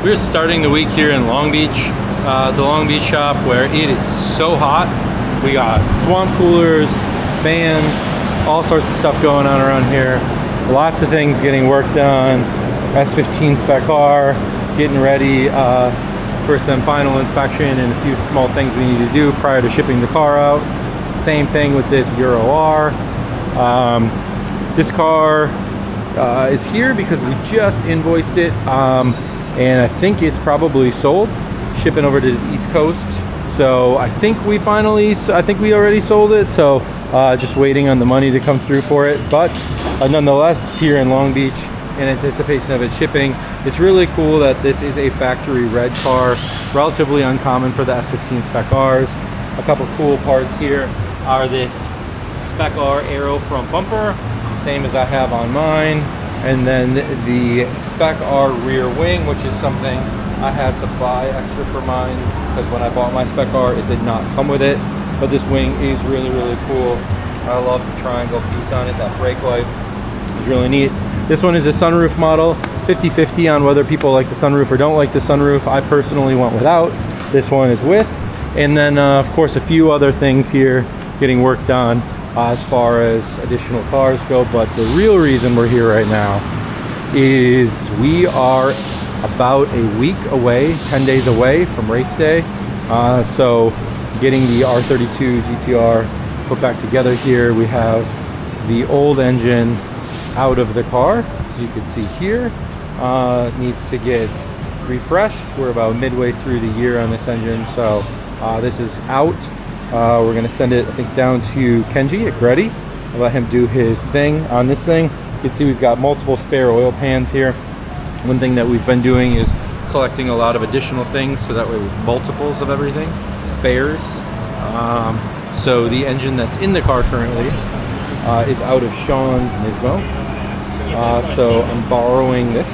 We're starting the week here in Long Beach, the Long Beach shop, where it is so hot. We got swamp coolers, fans, all sorts of stuff going on around here. Lots of things getting work done. S15 spec car, getting ready for some final inspection and a few small things we need to do prior to shipping the car out. Same thing with this Euro R. This car is here because we just invoiced it. And I think it's probably sold, shipping over to the East Coast. So I think we already sold it. So just waiting on the money to come through for it. But nonetheless, here in Long Beach, in anticipation of it shipping, it's really cool that this is a factory red car, relatively uncommon for the S15 spec Rs. A couple cool parts here are this spec R aero front bumper, same as I have on mine. And then the spec R rear wing, which is something I had to buy extra for mine because when I bought my spec R, it did not come with it. But this wing is really, really cool. I love the triangle piece on it. That brake light is really neat. This one is a sunroof model, 50-50 on whether people like the sunroof or don't like the sunroof. I personally went without. This one is with. And then, of course, a few other things here getting worked on as far as additional cars go. But the real reason we're here right now is we are about a week away, 10 days away from race day. So getting the R32 GTR put back together here. We have the old engine out of the car, as you can see here. Needs to get refreshed. We're about midway through the year on this engine, so this is out. We're gonna send it, I think, down to Kenji at Greddy. I'll let him do his thing on this thing. You can see we've got multiple spare oil pans here. One thing that we've been doing is collecting a lot of additional things so that way with multiples of everything, spares. So the engine that's in the car currently is out of Sean's Nismo. So I'm borrowing this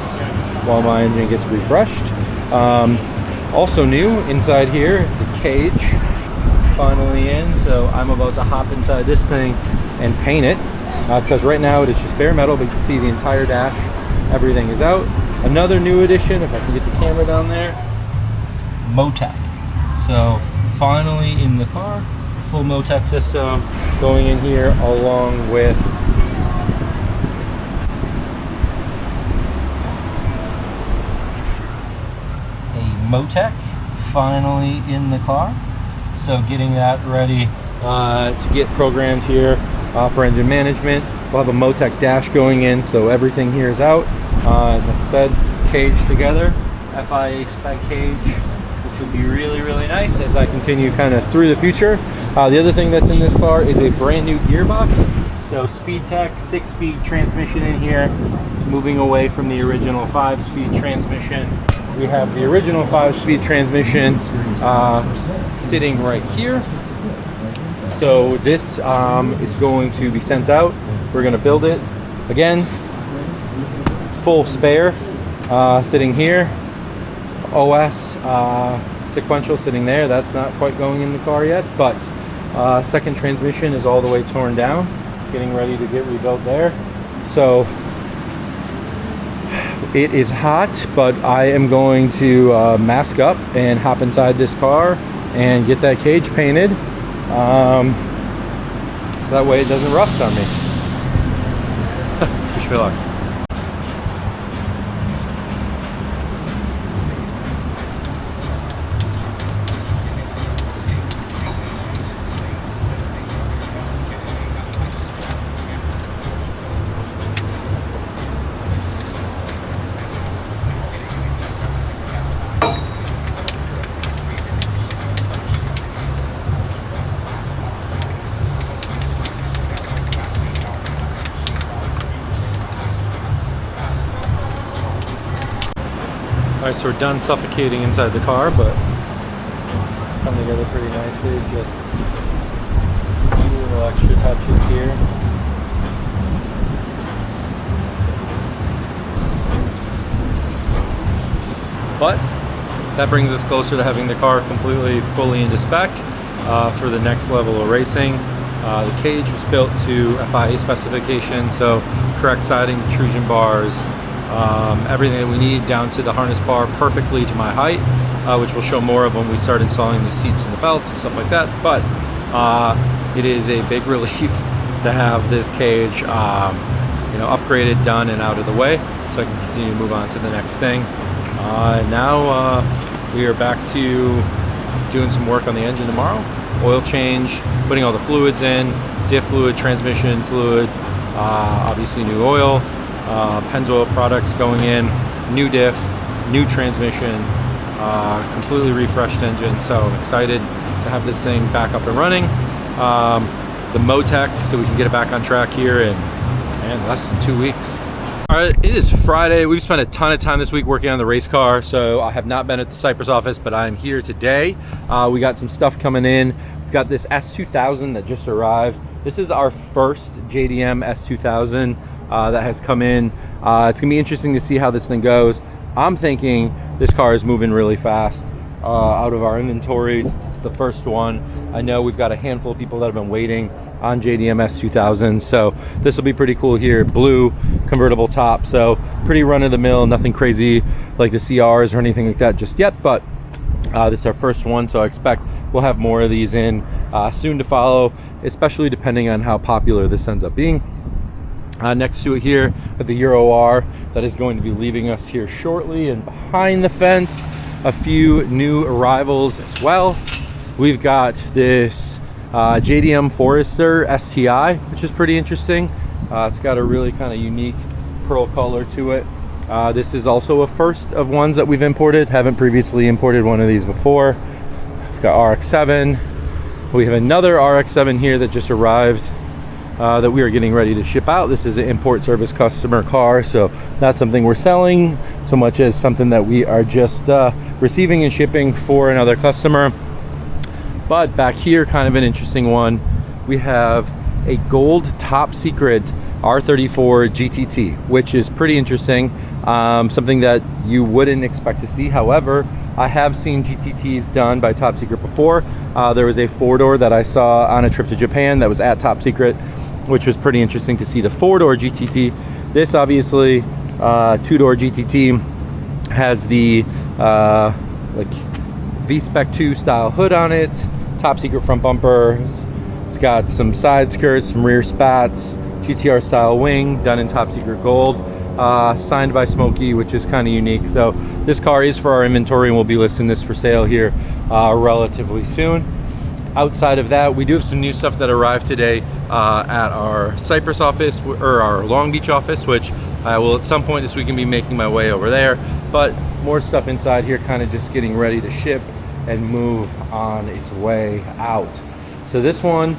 while my engine gets refreshed. Also new inside here, the cage finally in. So I'm about to hop inside this thing and paint it because right now it is just bare metal, but you can see the entire dash, everything is out. Another new addition, if I can get the camera down there, Motec. So finally in the car, full Motec system going in here along with a Motec finally in the car. So getting that ready to get programmed here for engine management. We'll have a Motec dash going in, so everything here is out. Like I said, cage together, FIA spec cage, which will be really, really nice as I continue kind of through the future. The other thing that's in this car is a brand new gearbox. So SpeedTech 6-speed transmission in here, moving away from the original 5-speed transmission. We have the original 5-speed transmission sitting right here. So this is going to be sent out. We're going to build it. Again, full spare sitting here. OS sequential sitting there. That's not quite going in the car yet, but second transmission is all the way torn down, getting ready to get rebuilt there. So it is hot, but I am going to mask up and hop inside this car and get that cage painted. So that way it doesn't rust on me. Wish me luck. Alright, so we're done suffocating inside the car, but it's come together pretty nicely. Just a few little extra touches here. But that brings us closer to having the car completely, fully into spec for the next level of racing. The cage was built to FIA specification, so correct siding, protrusion bars, everything that we need down to the harness bar perfectly to my height, which we'll show more of when we start installing the seats and the belts and stuff like that. But it is a big relief to have this cage upgraded, done, and out of the way, so I can continue to move on to the next thing. Now we are back to doing some work on the engine tomorrow. Oil change, putting all the fluids in, diff fluid, transmission fluid, obviously new oil, Pennzoil products going in, new diff, new transmission, completely refreshed engine. So I'm excited to have this thing back up and running. The Motec, so we can get it back on track here in less than 2 weeks. All right, it is Friday. We've spent a ton of time this week working on the race car, so I have not been at the Cypress office, but I'm here today. We got some stuff coming in. We've got this S2000 that just arrived. This is our first JDM S2000 that has come in. It's gonna be interesting to see how this thing goes. I'm thinking this car is moving really fast out of our inventory. It's the first one. I know we've got a handful of people that have been waiting on JDM S2000, so this will be pretty cool here. Blue convertible top, so pretty run-of-the-mill, nothing crazy like the CRs or anything like that just yet, but this is our first one, so I expect we'll have more of these in soon to follow, especially depending on how popular this ends up being. Next to it here with the Euro R that is going to be leaving us here shortly, and behind the fence a few new arrivals as well. We've got this JDM Forester STI, which is pretty interesting. It's got a really kind of unique pearl color to it. This is also a first of ones that we've imported. Haven't previously imported one of these before. We've got RX-7. We have another RX-7 here that just arrived that we are getting ready to ship out. This is an import service customer car, so not something we're selling so much as something that we are just receiving and shipping for another customer. But back here, kind of an interesting one, we have a gold top secret R34 GTT, which is pretty interesting, something that you wouldn't expect to see. However, I have seen GTTs done by Top Secret before. There was a four-door that I saw on a trip to Japan that was at Top Secret, which was pretty interesting to see the four-door GTT. This obviously two-door GTT has the like V-Spec 2 style hood on it, Top Secret front bumpers. It's got some side skirts, some rear spats, GTR style wing done in Top Secret gold, signed by Smokey, which is kind of unique. So this car is for our inventory, and we'll be listing this for sale here relatively soon. Outside of that, we do have some new stuff that arrived today at our Cypress office, or our Long Beach office, which I will at some point this week be making my way over there. But more stuff inside here, kind of just getting ready to ship and move on its way out. So this one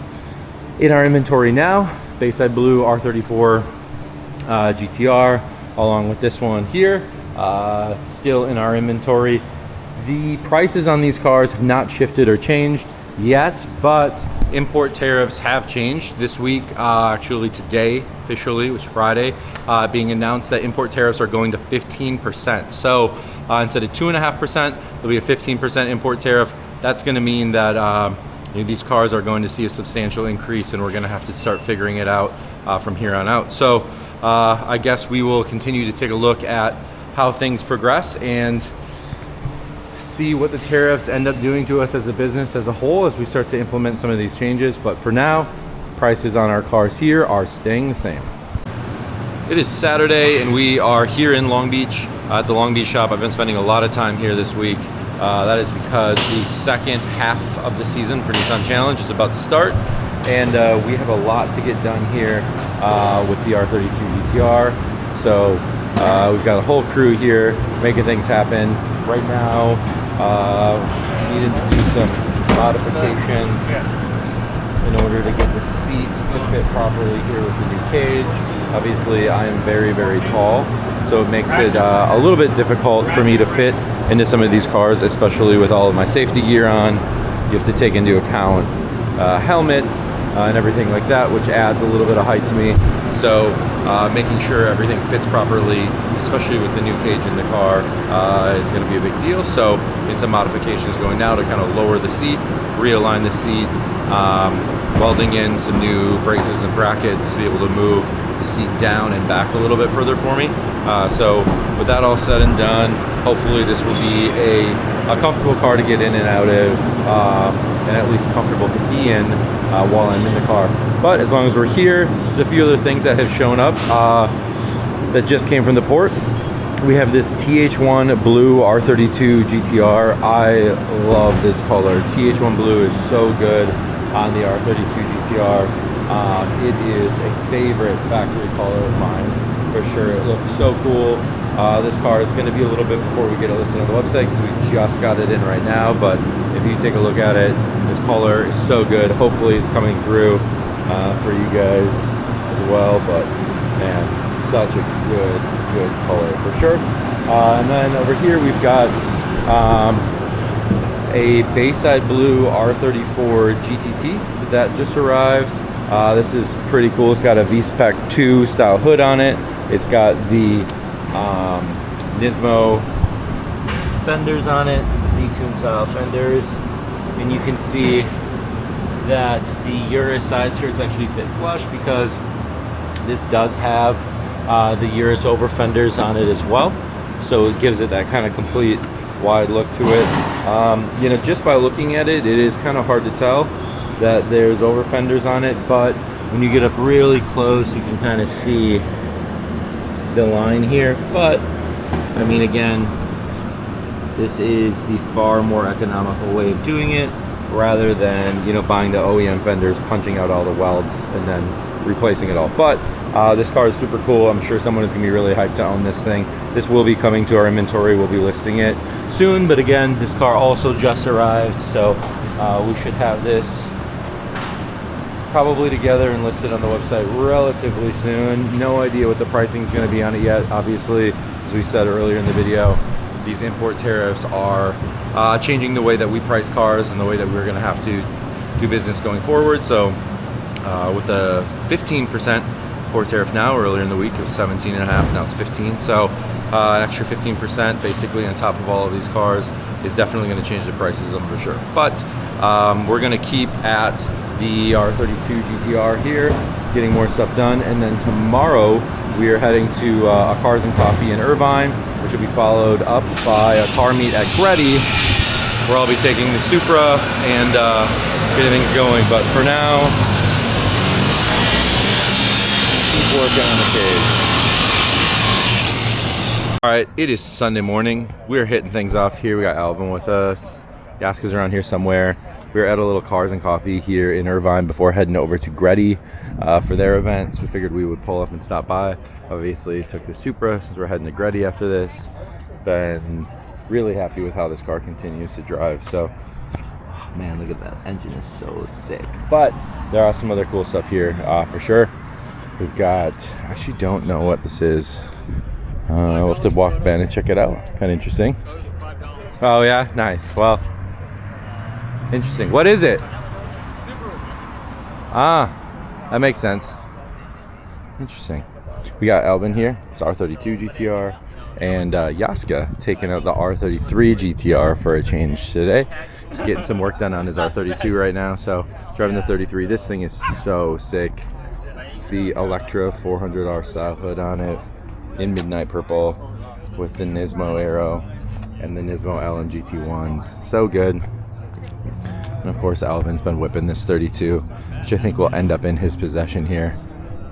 in our inventory now, Bayside Blue R34 GTR, along with this one here, still in our inventory. The prices on these cars have not shifted or changed yet, but import tariffs have changed this week. Actually today, officially, which is Friday, being announced that import tariffs are going to 15%. So instead of 2.5%, there'll be a 15% import tariff. That's going to mean that these cars are going to see a substantial increase, and we're going to have to start figuring it out from here on out. So I guess we will continue to take a look at how things progress and see what the tariffs end up doing to us as a business as a whole as we start to implement some of these changes. But for now, prices on our cars here are staying the same. It is Saturday, and we are here in Long Beach at the Long Beach shop. I've been spending a lot of time here this week. That is because the second half of the season for Nissan Challenge is about to start, and we have a lot to get done here with the R32 GTR. So we've got a whole crew here making things happen. Right now, needed to do some modification in order to get the seats to fit properly here with the new cage. Obviously, I am very, very tall, so it makes it a little bit difficult for me to fit into some of these cars, especially with all of my safety gear on. You have to take into account helmet and everything like that, which adds a little bit of height to me. So making sure everything fits properly, especially with the new cage in the car, is going to be a big deal. So in some modifications going now to kind of lower the seat, realign the seat, welding in some new braces and brackets to be able to move the seat down and back a little bit further for me. So with that all said and done, hopefully this will be a comfortable car to get in and out of, and at least comfortable to be in while I'm in the car. But as long as we're here, there's a few other things that have shown up that just came from the port. We have this TH1 Blue R32 GTR. I love this color. TH1 Blue is so good on the R32 GTR. It is a favorite factory color of mine for sure. It looks so cool. This car is going to be a little bit before we get it listed on the website because we just got it in right now. But if you take a look at it, this color is so good. Hopefully it's coming through for you guys as well. But man, such a good color for sure. And then over here we've got a Bayside Blue R34 GTT that just arrived. This is pretty cool. It's got a V-Spec 2 style hood on it. It's got the Nismo fenders on it, Z-Tune style fenders, and you can see that the Urus side skirts actually fit flush because this does have the Urus over fenders on it as well, so it gives it that kind of complete wide look to it. You know, just by looking at it, it is kind of hard to tell that there's over fenders on it, but when you get up really close, you can kind of see the line here. But I mean, again, this is the far more economical way of doing it rather than, you know, buying the OEM fenders, punching out all the welds and then replacing it all. But this car is super cool. I'm sure someone is going to be really hyped to own this thing. This will be coming to our inventory. We'll be listing it soon, but again, this car also just arrived, so we should have this probably together and listed on the website relatively soon. No idea what the pricing is going to be on it yet. Obviously, as we said earlier in the video, these import tariffs are changing the way that we price cars and the way that we're going to have to do business going forward. So with a 15% import tariff now, earlier in the week it was 17.5, now it's 15. So an extra 15% basically on top of all of these cars is definitely going to change the prices of them for sure. But we're going to keep at the R32 GTR here, getting more stuff done, and then tomorrow we are heading to a Cars and Coffee in Irvine, which will be followed up by a car meet at Greddy, where I'll be taking the Supra and getting things going. But for now, keep working on the cage. All right, it is Sunday morning. We're hitting things off here. We got Alvin with us. Yaska's around here somewhere. We were at a little Cars and Coffee here in Irvine before heading over to Greddy for their event. So we figured we would pull up and stop by. Obviously took the Supra since we're heading to Greddy after this. Been really happy with how this car continues to drive. So, oh man, look at that. Engine is so sick. But there are some other cool stuff here for sure. We've got, I actually don't know what this is. We'll have to walk back and check it out. Kind of interesting. Oh yeah, nice. Well, interesting. What is it? Ah, that makes sense. Interesting. We got Alvin here. It's R32 GTR, and Yaska taking out the R33 GTR for a change today. He's getting some work done on his R32 right now. So driving the 33. This thing is so sick. It's the Electra 400R style hood on it in midnight purple with the Nismo Aero and the Nismo LMGT1s. So good. And of course, Alvin's been whipping this 32, which I think will end up in his possession here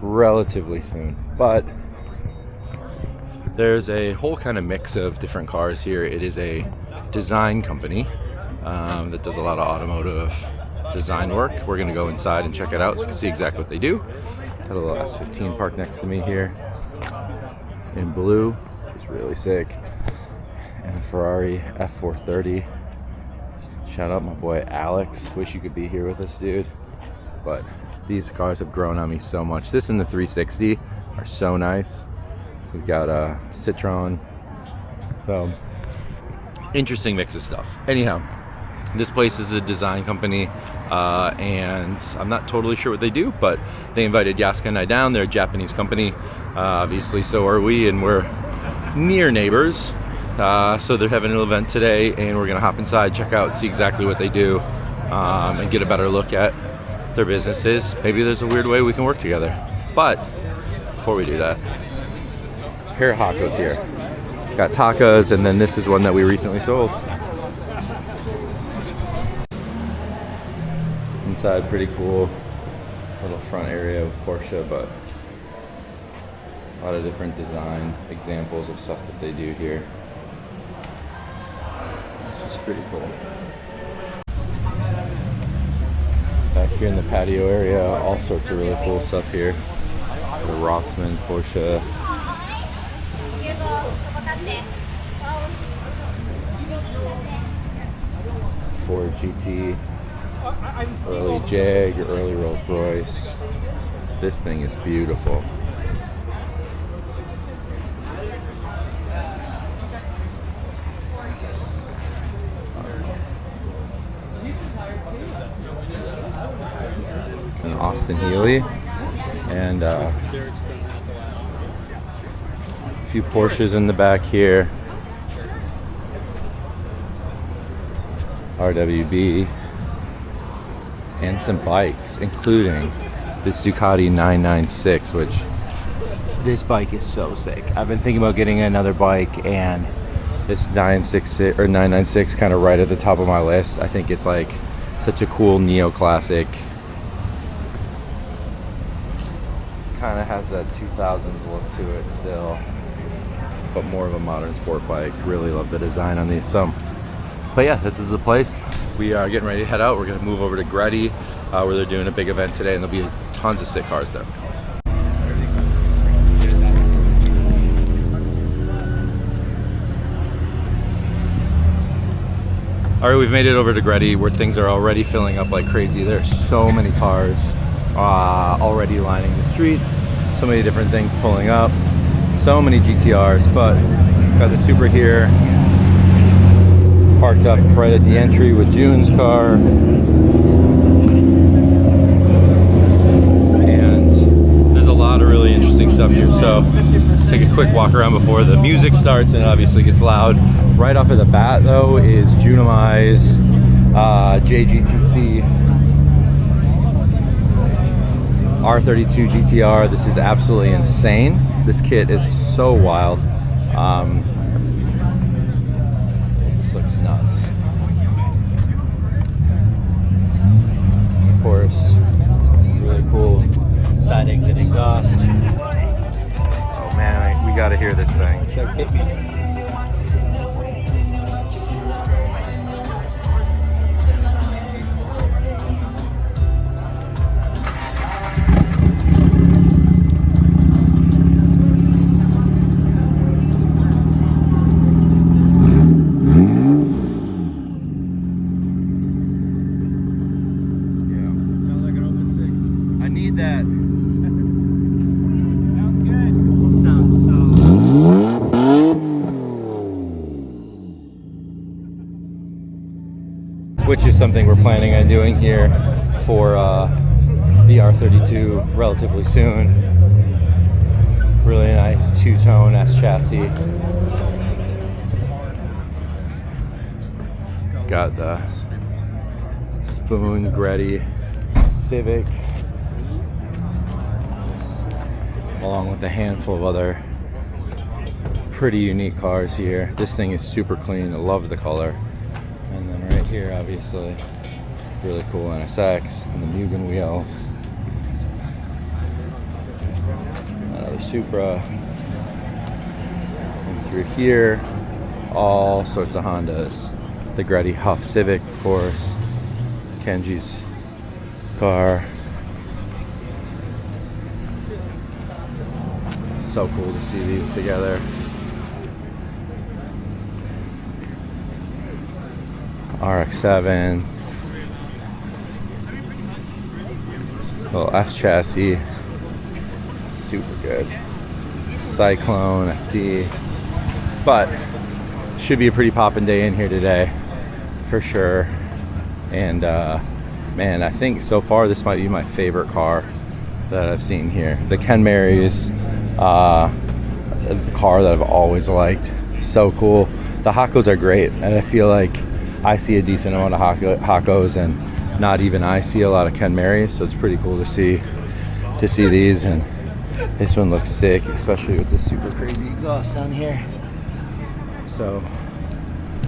relatively soon. But there's a whole kind of mix of different cars here. It is a design company that does a lot of automotive design work. We're going to go inside and check it out so you can see exactly what they do. Got a little S15 parked next to me here in blue, which is really sick. And a Ferrari F430. Shout out my boy Alex. Wish you could be here with us, dude. But these cars have grown on me so much. This and the 360 are so nice. We've got a Citroen. So, interesting mix of stuff. Anyhow, this place is a design company, and I'm not totally sure what they do, but they invited Yaska and I down. They're a Japanese company. Obviously, so are we, and we're near neighbors. So they're having an event today, and we're gonna hop inside, check out, see exactly what they do, and get a better look at their businesses. Maybe there's a weird way we can work together. But before we do that, here are Hakos here. Got Takas, and then this is one that we recently sold. Inside, pretty cool. Little front area with Porsche, but a lot of different design examples of stuff that they do here. It's pretty cool. Back here in the patio area, all sorts of really cool stuff here. The Rothman, Porsche. Ford GT, early Jag, early Rolls Royce. This thing is beautiful. An Austin Healey, and a few Porsches in the back here. RWB, and some bikes, including this Ducati 996, which this bike is so sick. I've been thinking about getting another bike, and this 966 or 996 kind of right at the top of my list. I think it's like such a cool neoclassic. Kind of has that 2000s look to it still, but more of a modern sport bike. Really love the design on these. So, but yeah, this is the place. We are getting ready to head out. We're gonna move over to Greddy, where they're doing a big event today, and there'll be tons of sick cars there. All right, we've made it over to Greddy, where things are already filling up like crazy. There's so many cars already lining the streets, so many different things pulling up, so many GTRs, but got the Supra here, parked up right at the entry with June's car, and there's a lot of really interesting stuff here. So take a quick walk around before the music starts and it obviously gets loud. Right off of the bat though is Junimai's JGTC R32 GTR. This is absolutely insane. This kit is so wild. This looks nuts. Of course, really cool side exit exhaust. Oh man, we gotta hear this thing. Hit me. Which is something we're planning on doing here for the R32 relatively soon. Really nice two-tone S chassis. Got the Spoon Greddy Civic, along with a handful of other pretty unique cars here. This thing is super clean. I love the color. And then right here, obviously, really cool NSX and the Mugen wheels. Another Supra. And through here, all sorts of Hondas. The Greddy Huff Civic, of course. Kenji's car. So cool to see these together. RX-7, little S chassis, super good. Cyclone FD, but should be a pretty poppin' day in here today, for sure. And man, I think so far this might be my favorite car that I've seen here. The Ken Mary's car that I've always liked. So cool. The Hakos are great, and I feel like I see a decent amount of Hakos, and not even I see a lot of Ken Marys, so it's pretty cool to see these. And This one looks sick, especially with this super crazy exhaust down here. So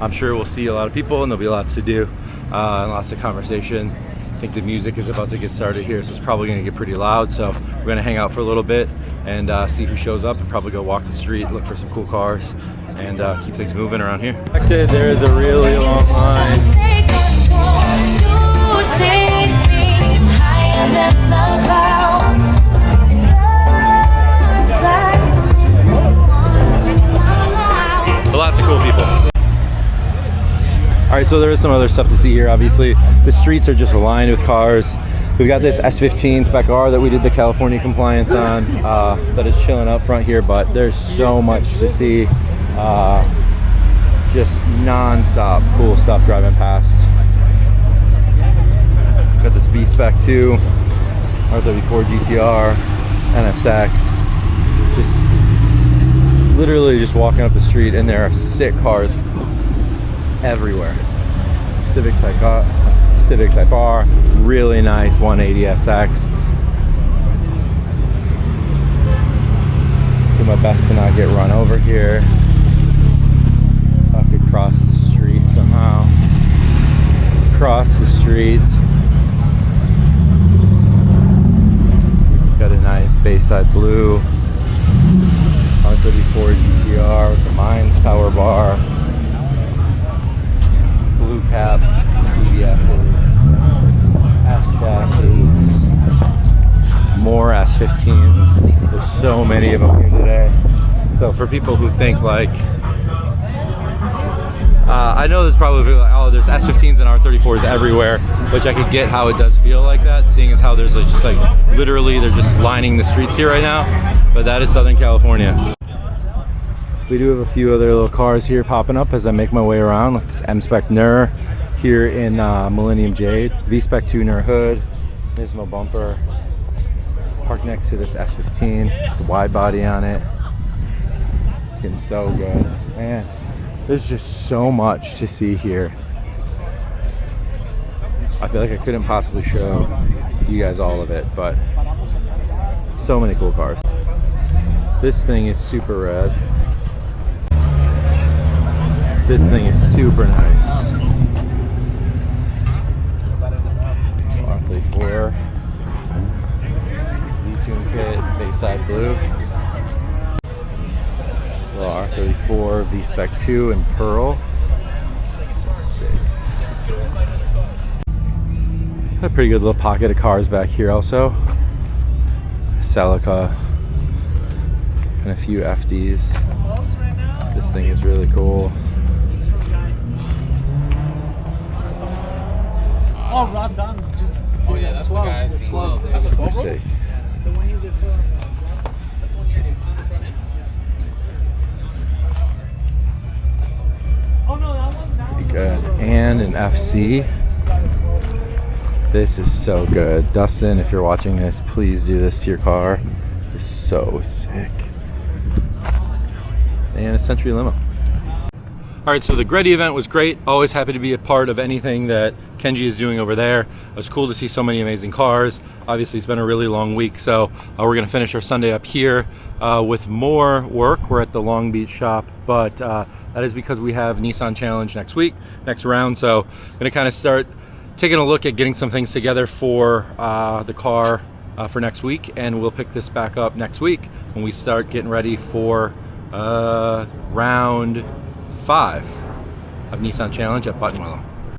I'm sure we'll see a lot of people and there'll be lots to do and lots of conversation. I think the music is about to get started here, so it's probably going to get pretty loud. So we're going to hang out for a little bit and see who shows up, and probably go walk the street, look for some cool cars, and keep things moving around here. There is a really long line. Lots of cool people. All right, so there is some other stuff to see here. Obviously, the streets are just lined with cars. We've got this S15 Spec R that we did the California compliance on that is chilling up front here, but there's so much to see. Just non-stop cool stuff driving past. Got this V-Spec 2, R34 GTR, NSX. Just literally just walking up the street, and there are sick cars everywhere. Civic Type R, really nice 180 SX. Do my best to not get run over here. If I could cross the street somehow. Cross the street. Got a nice Bayside Blue R34 GTR with the Mines power bar. Blue cap, EBSs, S-chassis, more S15s. There's so many of them here today. So for people who think like, I know there's probably like, oh, there's S15s and R34s everywhere, which I could get how it does feel like that, seeing as how there's like, just like literally they're just lining the streets here right now. But that is Southern California. We do have a few other little cars here popping up as I make my way around, like this M-Spec Nur here in Millennium Jade, V-Spec 2 Nur hood, Nismo bumper, parked next to this S15, the wide body on it. Looking so good, man. There's just so much to see here. I feel like I couldn't possibly show you guys all of it, but so many cool cars. This thing is super red. This thing is super nice. R34 Z-Tune kit, Bayside Blue. Little R34 V-Spec 2 in pearl. Sick. Got a pretty good little pocket of cars back here also. Celica and a few FDs. This thing is really cool. Oh, Rob Dunn just. Oh yeah, that's 12. The guy I see. 12. That's a 12 sick. The one he's at. Oh no, that one. Good. And an FC. This is so good. Dustin, if you're watching this, please do this to your car. It's so sick. And a Century limo. All right, so the Greddy event was great. Always happy to be a part of anything that Kenji is doing over there. It was cool to see so many amazing cars. Obviously, it's been a really long week, so we're gonna finish our Sunday up here with more work. We're at the Long Beach shop, but that is because we have Nissan Challenge next week, next round. So I'm gonna kind of start taking a look at getting some things together for the car for next week, and we'll pick this back up next week when we start getting ready for round 5 of Nissan Challenge at Buttonwillow.